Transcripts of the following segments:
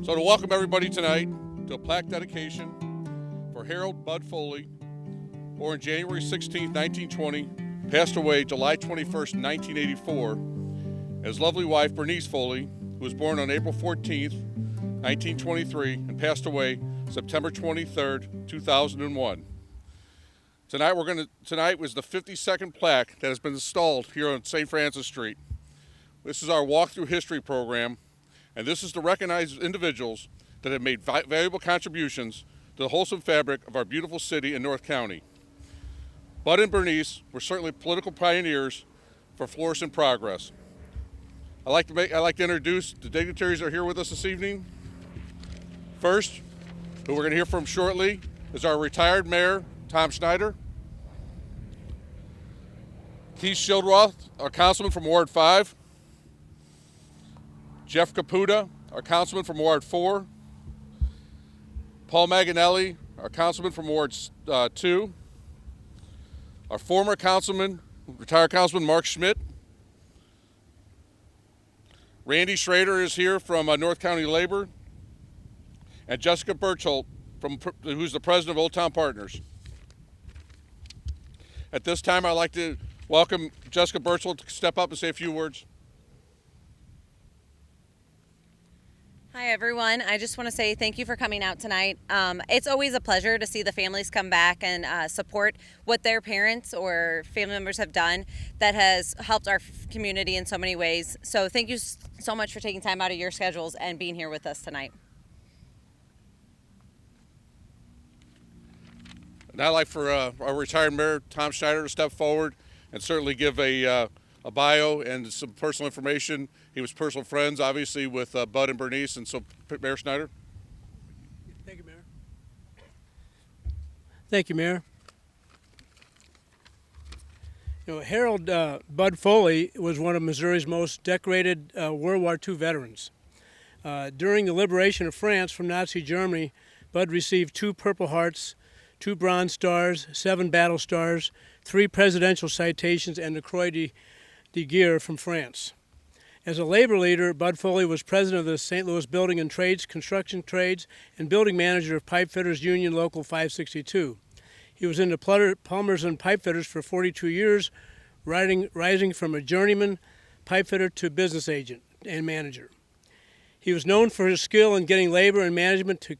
So to welcome everybody tonight to a plaque dedication for Harold Bud Foley, born January 16, 1920, passed away July 21st, 1984, and his lovely wife Bernice Foley, who was born on April 14th, 1923, and passed away September 23rd, 2001. Tonight was the 52nd plaque that has been installed here on St. Francis Street. This is our walk-through history program, and this is to recognize individuals that have made valuable contributions to the wholesome fabric of our beautiful city in North County. Bud and Bernice were certainly political pioneers for flourishing progress. I'd like to introduce the dignitaries that are here with us this evening. First, who we're going to hear from shortly, is our retired mayor, Tom Schneider. Keith Schildroth, our councilman from Ward 5. Jeff Caputa, our councilman from Ward 4. Paul Maganelli, our councilman from Ward 2. Our former councilman, retired councilman Mark Schmidt. Randy Schrader is here from North County Labor. And Jessica Birchholt, who's the president of Old Town Partners. At this time, I'd like to welcome Jessica Birchholt to step up and say a few words. Hi everyone, I just want to say thank you for coming out tonight. It's always a pleasure to see the families come back and support what their parents or family members have done that has helped our community in so many ways. So thank you so much for taking time out of your schedules and being here with us tonight. Now I'd like for our retired mayor, Tom Schneider, to step forward and certainly give a bio and some personal information. He was personal friends, obviously, with Bud and Bernice, and so Mayor Schneider. Thank you, Mayor. Thank you, Mayor. Harold Bud Foley was one of Missouri's most decorated World War II veterans. During the liberation of France from Nazi Germany, Bud received 2 Purple Hearts, 2 Bronze Stars, 7 Battle Stars, 3 Presidential Citations, and the Croix de Guerre from France. As a labor leader, Bud Foley was president of the St. Louis Building and Trades, Construction Trades, and building manager of Pipefitters Union Local 562. He was into plumbers and pipefitters for 42 years, rising from a journeyman pipefitter to business agent and manager. He was known for his skill in getting labor and management to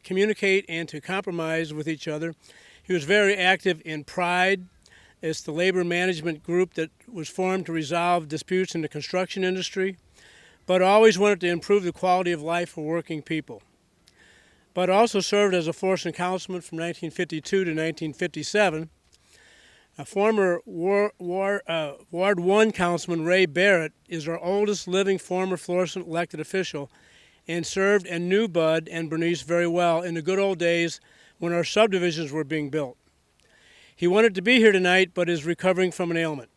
communicate and to compromise with each other. He was very active in Pride. It's the labor management group that was formed to resolve disputes in the construction industry, but always wanted to improve the quality of life for working people. Bud also served as a Florissant councilman from 1952 to 1957. A former Ward 1 councilman, Ray Barrett, is our oldest living former Florissant elected official and served and knew Bud and Bernice very well in the good old days when our subdivisions were being built. He wanted to be here tonight, but is recovering from an ailment.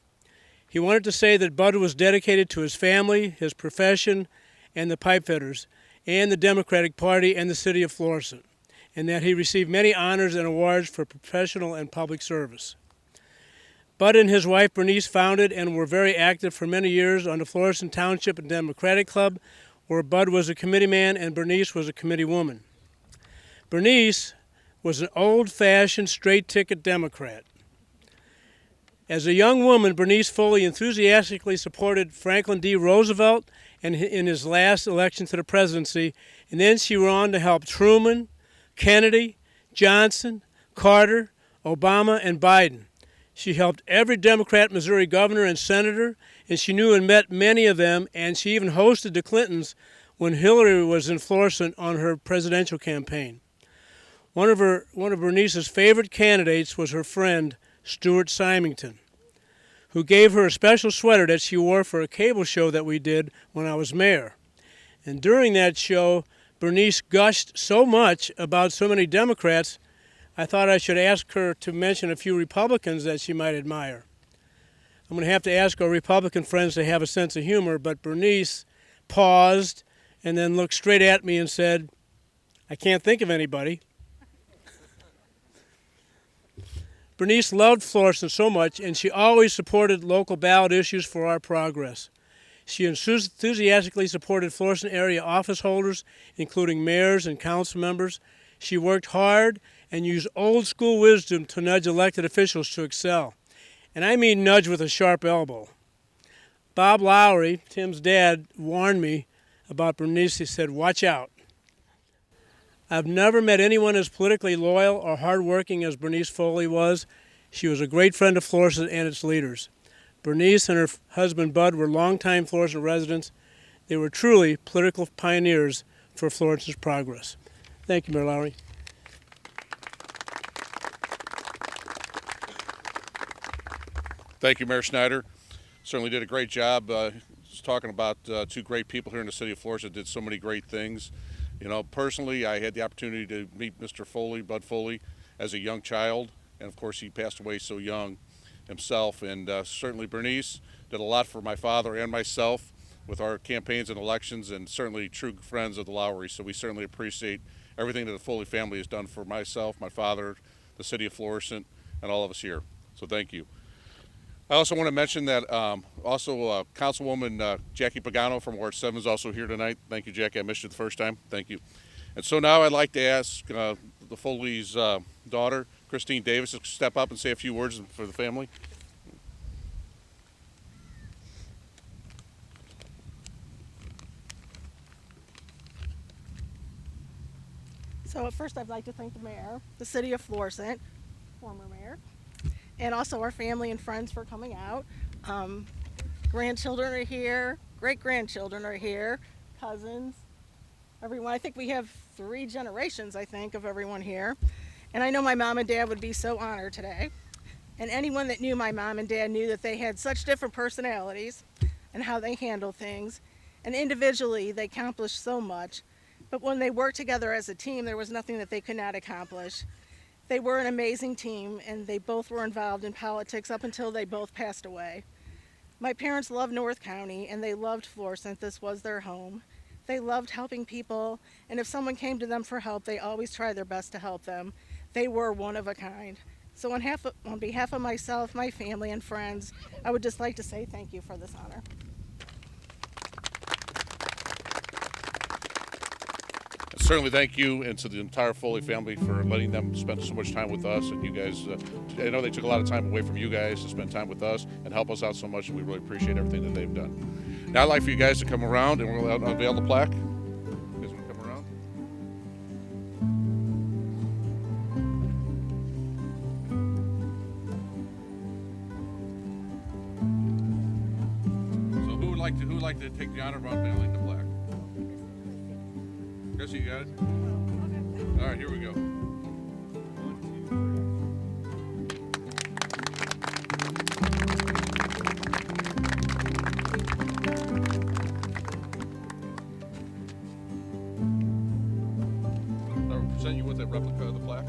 He wanted to say that Bud was dedicated to his family, his profession, and the pipefitters, and the Democratic Party and the city of Florissant, and that he received many honors and awards for professional and public service. Bud and his wife Bernice founded and were very active for many years on the Florissant Township and Democratic Club, where Bud was a committee man and Bernice was a committee woman. Bernice was an old-fashioned, straight-ticket Democrat. As a young woman, Bernice Foley enthusiastically supported Franklin D. Roosevelt in his last election to the presidency, and then she went on to help Truman, Kennedy, Johnson, Carter, Obama, and Biden. She helped every Democrat Missouri governor and senator, and she knew and met many of them, and she even hosted the Clintons when Hillary was in Florissant on her presidential campaign. One of Bernice's favorite candidates was her friend, Stuart Symington, who gave her a special sweater that she wore for a cable show that we did when I was mayor. And during that show, Bernice gushed so much about so many Democrats, I thought I should ask her to mention a few Republicans that she might admire. I'm going to have to ask our Republican friends to have a sense of humor, but Bernice paused and then looked straight at me and said, "I can't think of anybody." Bernice loved Florissant so much, and she always supported local ballot issues for our progress. She enthusiastically supported Florissant area office holders, including mayors and council members. She worked hard and used old school wisdom to nudge elected officials to excel. And I mean nudge with a sharp elbow. Bob Lowry, Tim's dad, warned me about Bernice. He said, "Watch out." I've never met anyone as politically loyal or hardworking as Bernice Foley was. She was a great friend of Florissant and its leaders. Bernice and her husband Bud were longtime Florissant residents. They were truly political pioneers for Florissant's progress. Thank you, Mayor Lowry. Thank you, Mayor Schneider. Certainly did a great job. Just talking about two great people here in the city of Florissant did so many great things. You know, personally, I had the opportunity to meet Mr. Foley, Bud Foley, as a young child, and of course he passed away so young himself. And certainly Bernice did a lot for my father and myself with our campaigns and elections, and certainly true friends of the Lowry. So we certainly appreciate everything that the Foley family has done for myself, my father, the city of Florissant, and all of us here. So thank you. I also want to mention that Councilwoman Jackie Pagano from Ward 7 is also here tonight. Thank you, Jackie. I missed you the first time. Thank you. And so now I'd like to ask the Foley's daughter, Christine Davis, to step up and say a few words for the family. So at first I'd like to thank the mayor, the city of Florissant, former mayor, and also our family and friends for coming out. Grandchildren are here, great-grandchildren are here, cousins, everyone. I think we have 3 generations, I think, of everyone here. And I know my mom and dad would be so honored today. And anyone that knew my mom and dad knew that they had such different personalities and how they handle things. And individually, they accomplished so much. But when they worked together as a team, there was nothing that they could not accomplish. They were an amazing team, and they both were involved in politics up until they both passed away. My parents loved North County, and they loved Florissant. This was their home. They loved helping people, and if someone came to them for help, they always tried their best to help them. They were one of a kind. So on behalf of myself, my family, and friends, I would just like to say thank you for this honor. Certainly thank you and to the entire Foley family for letting them spend so much time with us. And you guys, I know they took a lot of time away from you guys to spend time with us and help us out so much, and we really appreciate everything that they've done. Now I'd like for you guys to come around and we'll unveil the plaque. You guys want to come around? So who would like to take the honor of unveiling the plaque? Chrissy, you got it? All right, here we go. I'll present you with a replica of the plaque.